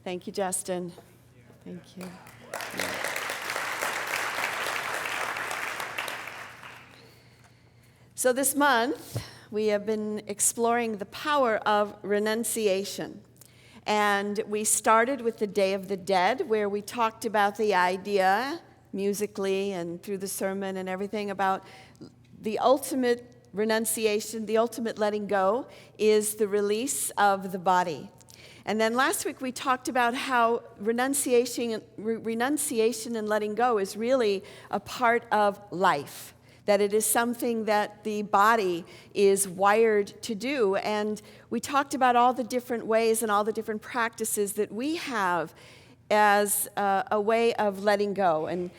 Thank you, Justin. Thank you. So this month, we have been exploring the power of renunciation. And we started with the Day of the Dead, where we talked about the idea, musically and through the sermon and everything, about the ultimate renunciation, the ultimate letting go, is the release of the body. And then last week we talked about how renunciation and letting go is really a part of life, that it is something that the body is wired to do. And we talked about all the different ways and all the different practices that we have as a way of letting go, and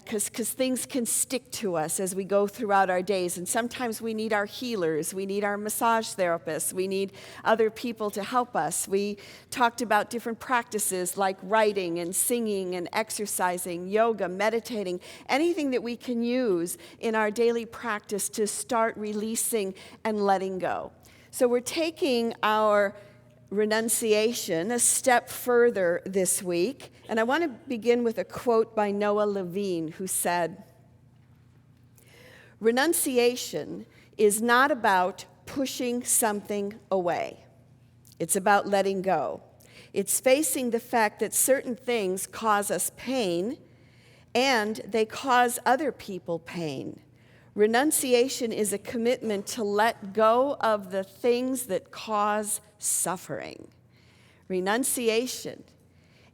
because things can stick to us as we go throughout our days, and sometimes we need our healers, we need our massage therapists, we need other people to help us. We talked about different practices like writing and singing and exercising, yoga, meditating, anything that we can use in our daily practice to start releasing and letting go. So we're taking our renunciation a step further this week. And I want to begin with a quote by Noah Levine, who said, "Renunciation is not about pushing something away. It's about letting go. It's facing the fact that certain things cause us pain and they cause other people pain. Renunciation is a commitment to let go of the things that cause suffering." Renunciation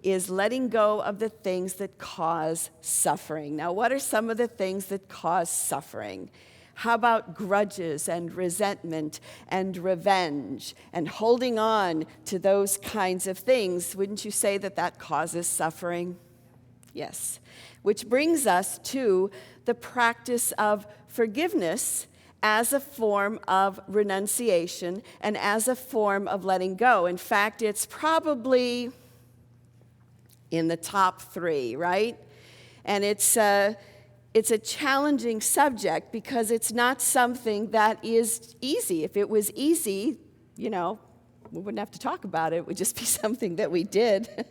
is letting go of the things that cause suffering. Now, what are some of the things that cause suffering? How about grudges and resentment and revenge and holding on to those kinds of things? Wouldn't you say that that causes suffering? Yes. Which brings us to the practice of forgiveness as a form of renunciation and as a form of letting go. In fact, it's probably in the top 3, right? And it's a challenging subject because it's not something that is easy. If it was easy, we wouldn't have to talk about it. It would just be something that we did.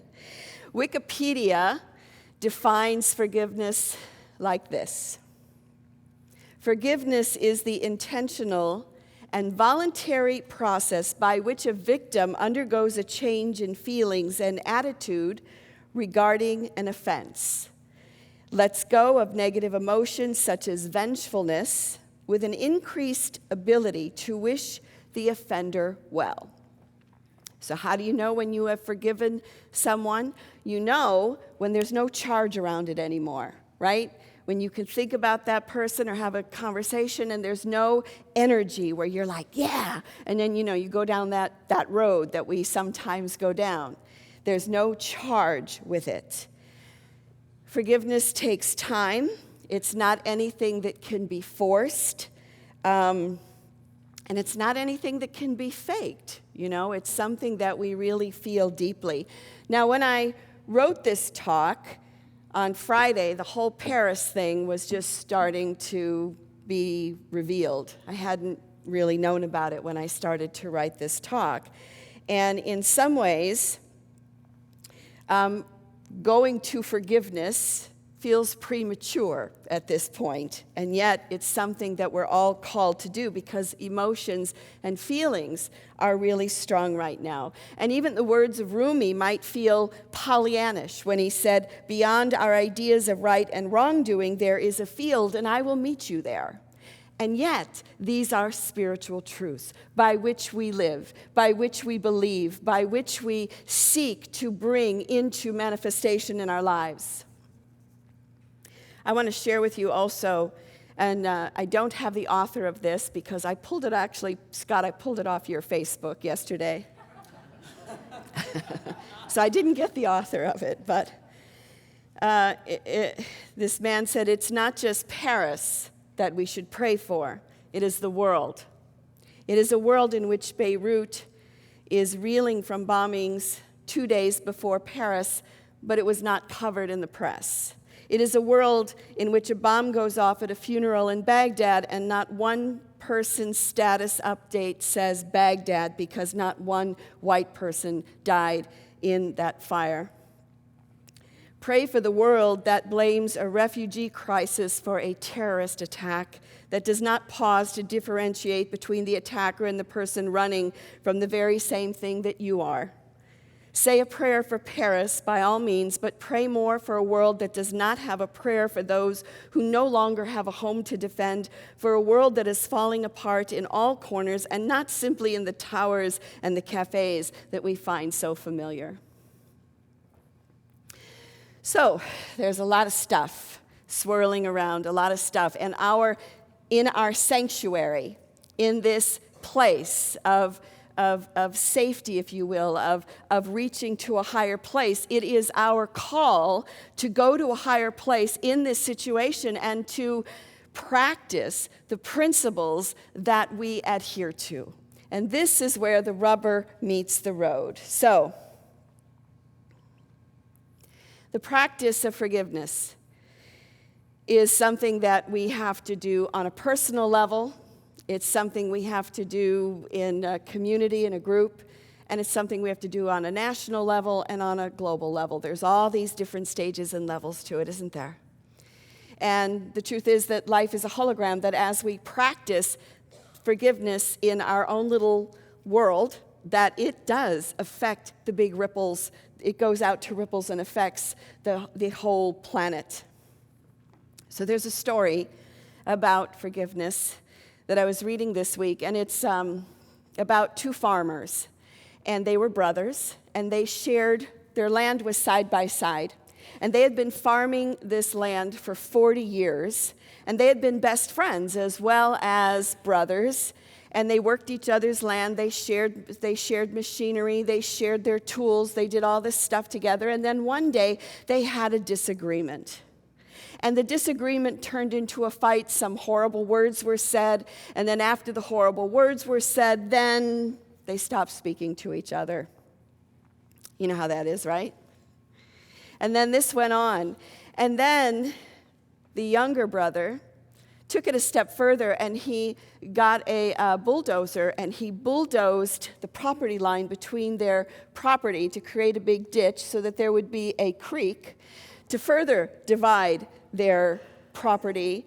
Wikipedia defines forgiveness like this: forgiveness is the intentional and voluntary process by which a victim undergoes a change in feelings and attitude regarding an offense, lets go of negative emotions such as vengefulness, with an increased ability to wish the offender well. So how do you know when you have forgiven someone? You know when there's no charge around it anymore, right? When you can think about that person or have a conversation and there's no energy where you're like, yeah, and then, you go down that road that we sometimes go down. There's no charge with it. Forgiveness takes time. It's not anything that can be forced. And it's not anything that can be faked. It's something that we really feel deeply. Now, when I wrote this talk on Friday, the whole Paris thing was just starting to be revealed. I hadn't really known about it when I started to write this talk. And in some ways, going to forgiveness feels premature at this point, and yet it's something that we're all called to do because emotions and feelings are really strong right now. And even the words of Rumi might feel Pollyannish when he said, "Beyond our ideas of right and wrongdoing, there is a field, and I will meet you there." And yet, these are spiritual truths by which we live, by which we believe, by which we seek to bring into manifestation in our lives. I want to share with you also, and I don't have the author of this because I pulled it Scott, I pulled it off your Facebook yesterday. So I didn't get the author of it, but this man said, "It's not just Paris that we should pray for, it is the world. It is a world in which Beirut is reeling from bombings 2 days before Paris, but it was not covered in the press. It is a world in which a bomb goes off at a funeral in Baghdad and not one person's status update says Baghdad because not one white person died in that fire. Pray for the world that blames a refugee crisis for a terrorist attack, that does not pause to differentiate between the attacker and the person running from the very same thing that you are. Say a prayer for Paris, by all means, but pray more for a world that does not have a prayer for those who no longer have a home to defend, for a world that is falling apart in all corners and not simply in the towers and the cafes that we find so familiar. So, there's a lot of stuff swirling around, a lot of stuff. And in our sanctuary, in this place of safety, if you will, of reaching to a higher place, it is our call to go to a higher place in this situation and to practice the principles that we adhere to. And this is where the rubber meets the road. So, the practice of forgiveness is something that we have to do on a personal level. It's something we have to do in a community, in a group, and it's something we have to do on a national level and on a global level. There's all these different stages and levels to it, isn't there? And the truth is that life is a hologram, that as we practice forgiveness in our own little world, that it does affect the big ripples. It goes out to ripples and affects the whole planet. So there's a story about forgiveness that I was reading this week, and it's about two farmers. And they were brothers, and they shared, their land was side by side. And they had been farming this land for 40 years, and they had been best friends as well as brothers. And they worked each other's land, they shared machinery, they shared their tools, they did all this stuff together. And then one day, they had a disagreement. And the disagreement turned into a fight. Some horrible words were said. And then after the horrible words were said, then they stopped speaking to each other. You know how that is, right? And then this went on. And then the younger brother took it a step further, and he got a bulldozer, and he bulldozed the property line between their property to create a big ditch so that there would be a creek to further divide their property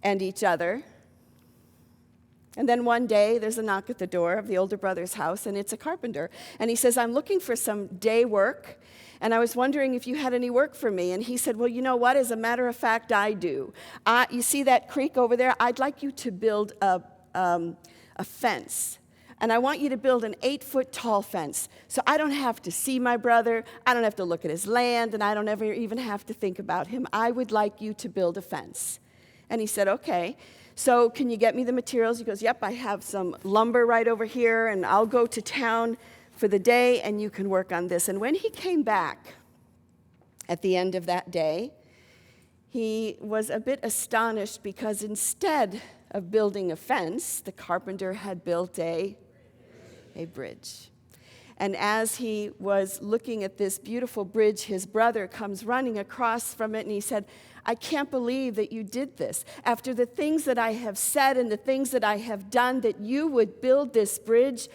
and each other. And then one day, there's a knock at the door of the older brother's house, and it's a carpenter. And he says, I'm looking for some day work, and I was wondering if you had any work for me. And he said, well, you know what? As a matter of fact, I do. You see that creek over there? I'd like you to build a fence. And I want you to build an 8-foot tall fence. So I don't have to see my brother, I don't have to look at his land, and I don't ever even have to think about him. I would like you to build a fence. And he said, okay. So can you get me the materials? He goes, yep, I have some lumber right over here, and I'll go to town for the day, and you can work on this. And when he came back at the end of that day, he was a bit astonished because instead of building a fence, the carpenter had built a bridge. And as he was looking at this beautiful bridge, his brother comes running across from it, and he said, I can't believe that you did this. After the things that I have said and the things that I have done, that you would build this bridge,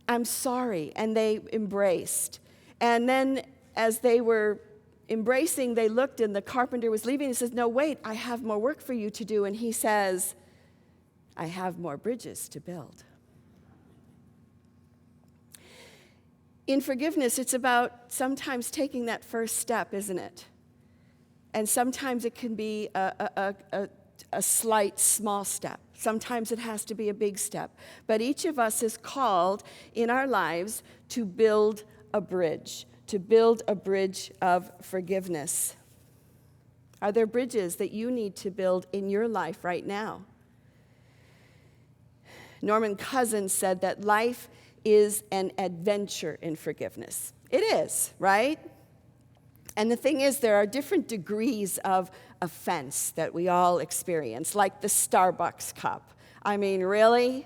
I'm sorry. And they embraced. And then as they were embracing, they looked, and the carpenter was leaving. He says, no, wait, I have more work for you to do. And he says, I have more bridges to build. In forgiveness, it's about sometimes taking that first step, isn't it? And sometimes it can be a slight, small step. Sometimes it has to be a big step. But each of us is called in our lives to build a bridge of forgiveness. Are there bridges that you need to build in your life right now? Norman Cousins said that life is an adventure in forgiveness. It is, right? And the thing is, there are different degrees of offense that we all experience, like the Starbucks cup. I mean, really?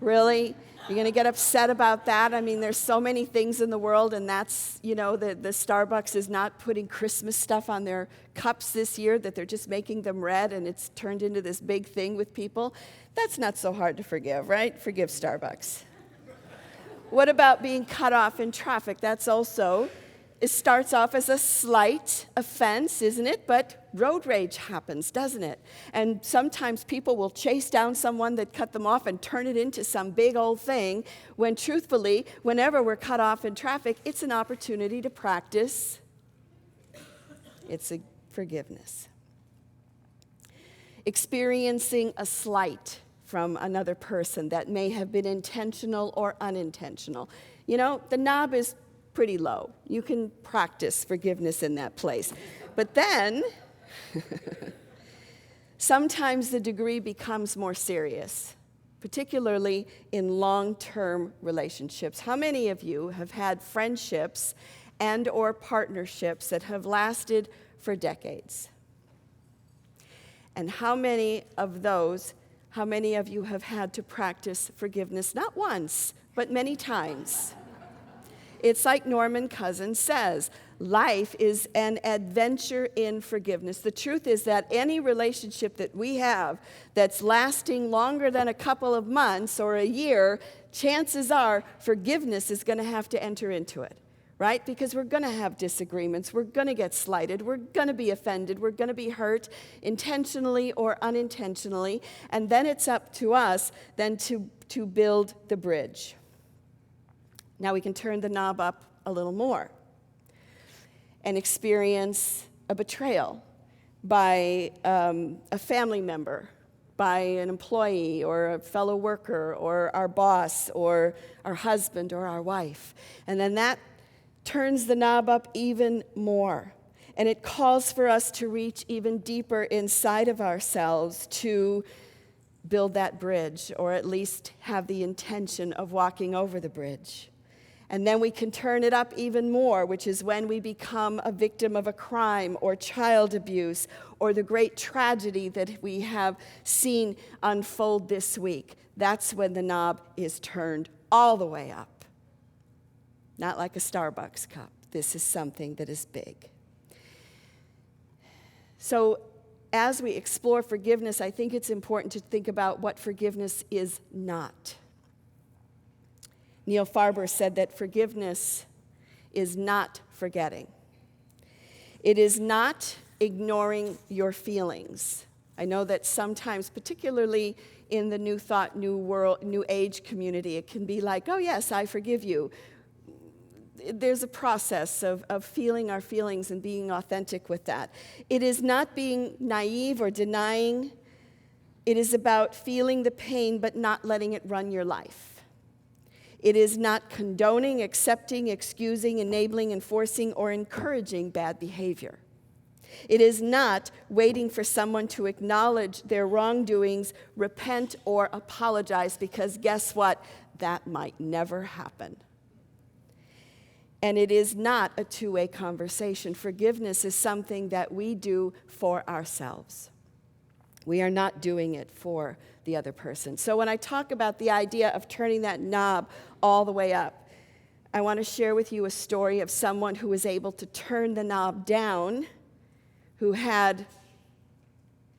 Really? You're going to get upset about that? I mean, there's so many things in the world, and that's, the Starbucks is not putting Christmas stuff on their cups this year, that they're just making them red, and it's turned into this big thing with people. That's not so hard to forgive, right? Forgive Starbucks. What about being cut off in traffic? That's also It starts off as a slight offense, isn't it? But road rage happens, doesn't it? And sometimes people will chase down someone that cut them off and turn it into some big old thing, when truthfully, whenever we're cut off in traffic, it's an opportunity to practice. It's a forgiveness. Experiencing a slight from another person that may have been intentional or unintentional. You know, the knob is pretty low. You can practice forgiveness in that place. But then, sometimes the degree becomes more serious, particularly in long-term relationships. How many of you have had friendships and or partnerships that have lasted for decades? And how many of you have had to practice forgiveness, not once, but many times? It's like Norman Cousins says, life is an adventure in forgiveness. The truth is that any relationship that we have that's lasting longer than a couple of months or a year, chances are forgiveness is going to have to enter into it, right? Because we're going to have disagreements. We're going to get slighted. We're going to be offended. We're going to be hurt intentionally or unintentionally. And then it's up to us then to build the bridge. Now we can turn the knob up a little more and experience a betrayal by a family member, by an employee or a fellow worker or our boss or our husband or our wife. And then that turns the knob up even more. And it calls for us to reach even deeper inside of ourselves to build that bridge, or at least have the intention of walking over the bridge. And then we can turn it up even more, which is when we become a victim of a crime or child abuse or the great tragedy that we have seen unfold this week. That's when the knob is turned all the way up. Not like a Starbucks cup. This is something that is big. So as we explore forgiveness, I think it's important to think about what forgiveness is not. Neil Farber said that forgiveness is not forgetting. It is not ignoring your feelings. I know that sometimes, particularly in the New Thought, New World, New Age community, it can be like, oh yes, I forgive you. There's a process of feeling our feelings and being authentic with that. It is not being naive or denying. It is about feeling the pain but not letting it run your life. It is not condoning, accepting, excusing, enabling, enforcing, or encouraging bad behavior. It is not waiting for someone to acknowledge their wrongdoings, repent, or apologize, because guess what? That might never happen. And it is not a two-way conversation. Forgiveness is something that we do for ourselves. We are not doing it for the other person. So when I talk about the idea of turning that knob all the way up, I want to share with you a story of someone who was able to turn the knob down, who had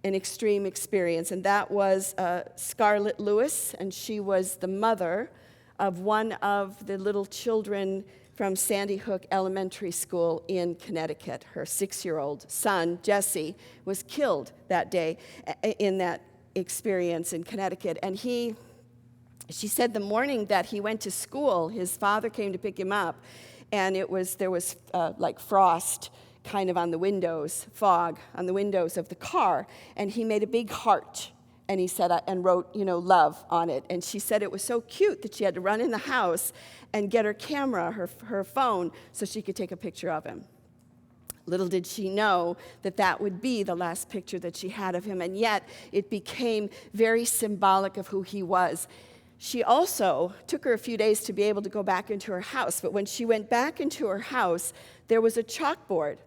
an extreme experience, and that was Scarlett Lewis, and she was the mother of one of the little children from Sandy Hook Elementary School in Connecticut. Her 6-year-old son, Jesse, was killed that day in that experience in Connecticut. And she said the morning that he went to school, his father came to pick him up, and there was like frost kind of on the windows, fog on the windows of the car, and he made a big heart. And he said, and wrote, love on it. And she said it was so cute that she had to run in the house and get her camera, her phone, so she could take a picture of him. Little did she know that that would be the last picture that she had of him, and yet it became very symbolic of who he was. She also took her a few days to be able to go back into her house, but when she went back into her house, there was a chalkboard,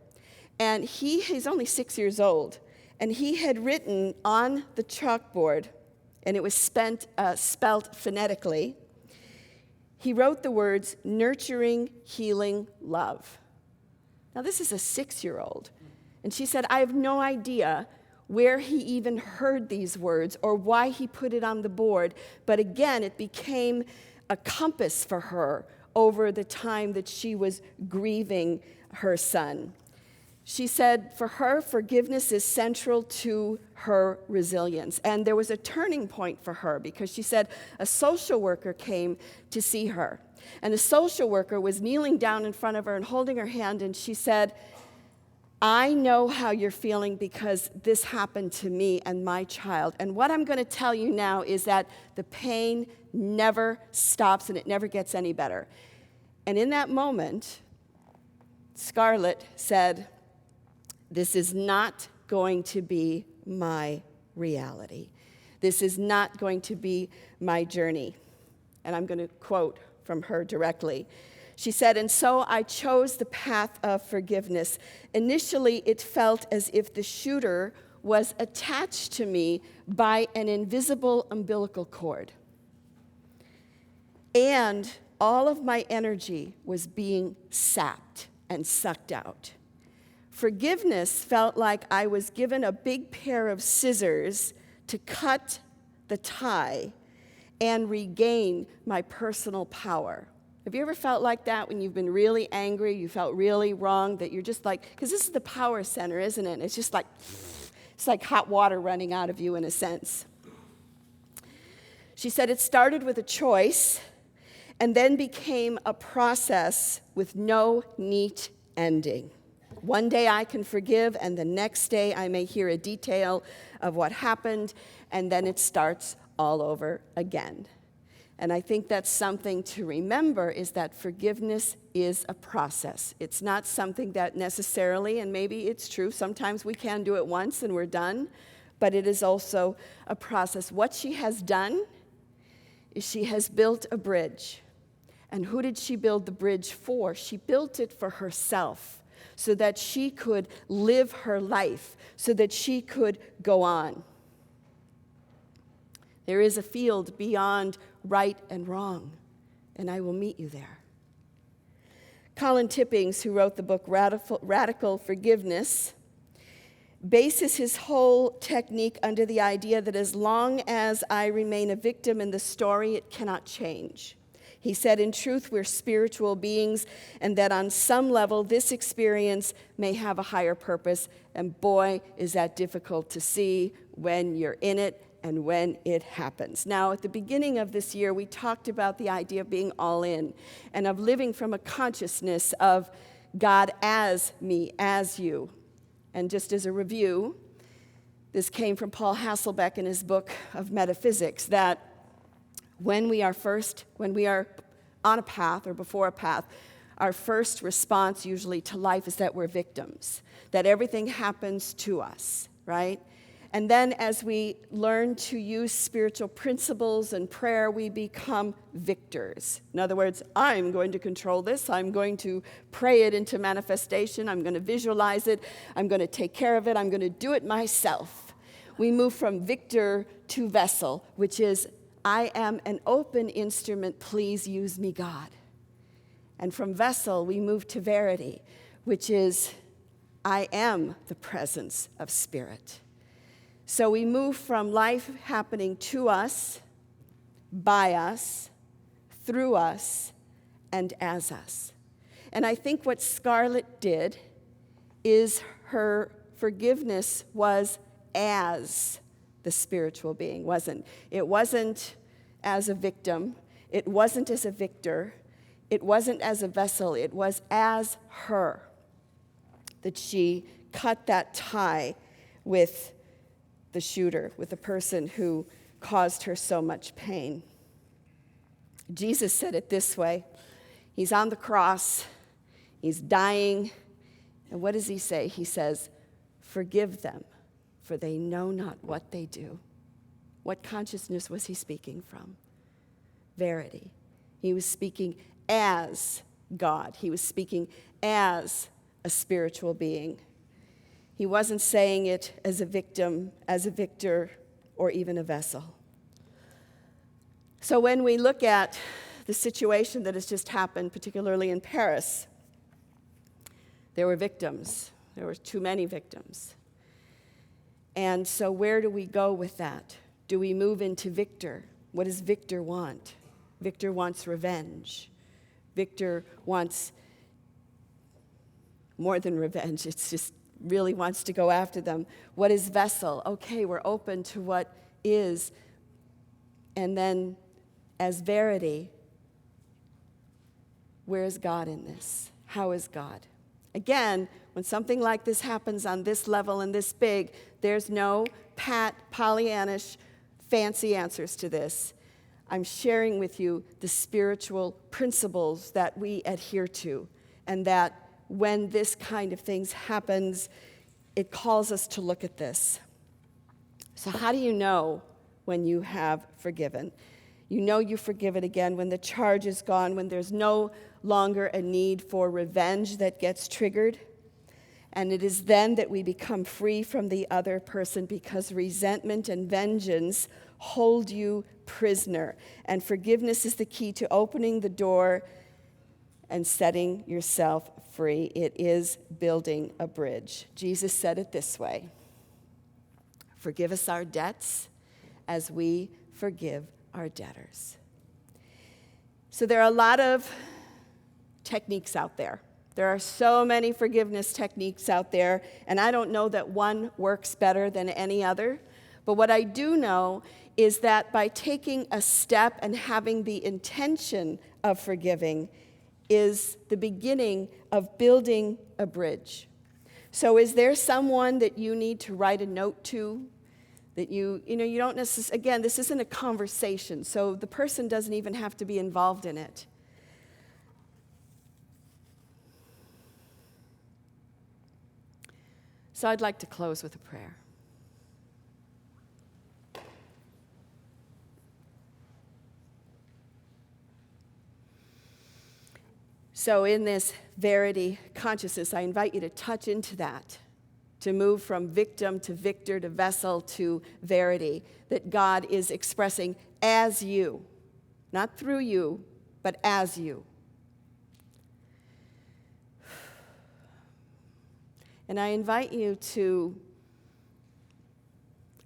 and he's only 6 years old, and he had written on the chalkboard, and it was spelt phonetically, he wrote the words, nurturing, healing, love. Now, this is a 6-year-old. And she said, I have no idea where he even heard these words or why he put it on the board. But again, it became a compass for her over the time that she was grieving her son. She said for her, forgiveness is central to her resilience. And there was a turning point for her because she said a social worker came to see her. And the social worker was kneeling down in front of her and holding her hand, and she said, I know how you're feeling because this happened to me and my child. And what I'm going to tell you now is that the pain never stops and it never gets any better. And in that moment, Scarlett said, this is not going to be my reality. This is not going to be my journey. And I'm going to quote from her directly. She said, and so I chose the path of forgiveness. Initially, it felt as if the shooter was attached to me by an invisible umbilical cord. And all of my energy was being sapped and sucked out. Forgiveness felt like I was given a big pair of scissors to cut the tie and regain my personal power. Have you ever felt like that when you've been really angry, you felt really wrong, that you're just like, because this is the power center, isn't it? It's just like, it's like hot water running out of you in a sense. She said it started with a choice and then became a process with no neat ending. One day I can forgive, and the next day I may hear a detail of what happened, and then it starts all over again. And I think that's something to remember, is that forgiveness is a process. It's not something that necessarily, and maybe it's true, sometimes we can do it once and we're done, but it is also a process. What she has done is she has built a bridge. And who did she build the bridge for? She built it for herself so that she could live her life, so that she could go on. There is a field beyond right and wrong, and I will meet you there. Colin Tippings, who wrote the book Radical Forgiveness, bases his whole technique under the idea that as long as I remain a victim in the story, it cannot change. He said, in truth, we're spiritual beings, and that on some level, this experience may have a higher purpose, and boy, is that difficult to see when you're in it and when it happens. Now, at the beginning of this year, we talked about the idea of being all in and of living from a consciousness of God as me, as you. And just as a review, this came from Paul Hasselbeck in his book of Metaphysics, that when we are on a path or before a path, our first response usually to life is that we're victims, that everything happens to us, right? And then as we learn to use spiritual principles and prayer, we become victors. In other words, I'm going to control this. I'm going to pray it into manifestation. I'm going to visualize it. I'm going to take care of it. I'm going to do it myself. We move from victor to vessel, which is, I am an open instrument. Please use me, God. And from vessel, we move to verity, which is, I am the presence of spirit. So we move from life happening to us, by us, through us, and as us. And I think what Scarlett did is her forgiveness was as the spiritual being, wasn't. It wasn't as a victim. It wasn't as a victor. It wasn't as a vessel. It was as her that she cut that tie with the shooter, with the person who caused her so much pain. Jesus said it this way. He's on the cross. He's dying. And what does he say? He says, forgive them, for they know not what they do. What consciousness was he speaking from? Verity. He was speaking as God. He was speaking as a spiritual being. He wasn't saying it as a victim, as a victor, or even a vessel. So when we look at the situation that has just happened, particularly in Paris, there were victims. There were too many victims. And so where do we go with that? Do we move into Victor? What does Victor want? Victor wants revenge. Victor wants more than revenge. It's just really wants to go after them. What is vessel? Okay, we're open to what is. And then as verity, where is God in this? How is God? Again, when something like this happens on this level and this big, there's no pat, Pollyannish, fancy answers to this. I'm sharing with you the spiritual principles that we adhere to, and that when this kind of things happens, it calls us to look at this. So how do you know when you have forgiven? You know you forgive it again when the charge is gone, when there's no longer a need for revenge that gets triggered. And it is then that we become free from the other person, because resentment and vengeance hold you prisoner. And forgiveness is the key to opening the door and setting yourself free. It is building a bridge. Jesus said it this way: forgive us our debts as we forgive our debtors. So there are a lot of techniques out there. There are so many forgiveness techniques out there, and I don't know that one works better than any other. But what I do know is that by taking a step and having the intention of forgiving is the beginning of building a bridge. So is there someone that you need to write a note to? That you don't necessarily, again, this isn't a conversation, so the person doesn't even have to be involved in it. So I'd like to close with a prayer. So in this verity consciousness, I invite you to touch into that, to move from victim to victor to vessel to verity, that God is expressing as you, not through you, but as you. And I invite you to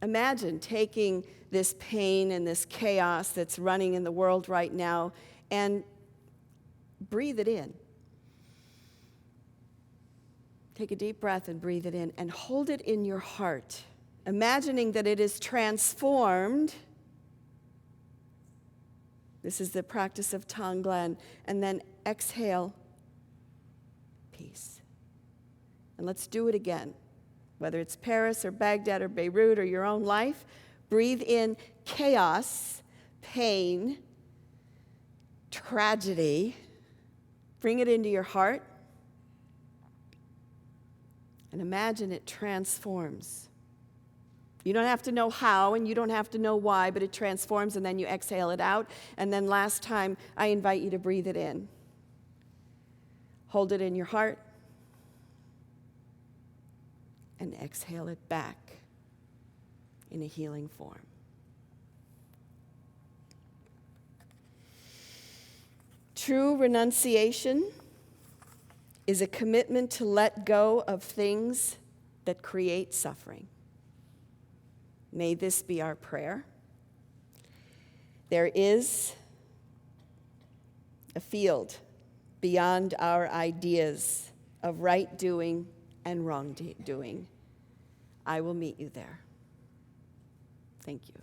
imagine taking this pain and this chaos that's running in the world right now and breathe it in. Take a deep breath and breathe it in and hold it in your heart, imagining that it is transformed. This is the practice of Tonglen. And then exhale, peace. And let's do it again. Whether it's Paris or Baghdad or Beirut or your own life, breathe in chaos, pain, tragedy. Bring it into your heart. And imagine it transforms. You don't have to know how and you don't have to know why, but it transforms, and then you exhale it out. And then last time, I invite you to breathe it in. Hold it in your heart. And exhale it back in a healing form. True renunciation is a commitment to let go of things that create suffering. May this be our prayer. There is a field beyond our ideas of right doing and wrongdoing. I will meet you there. Thank you.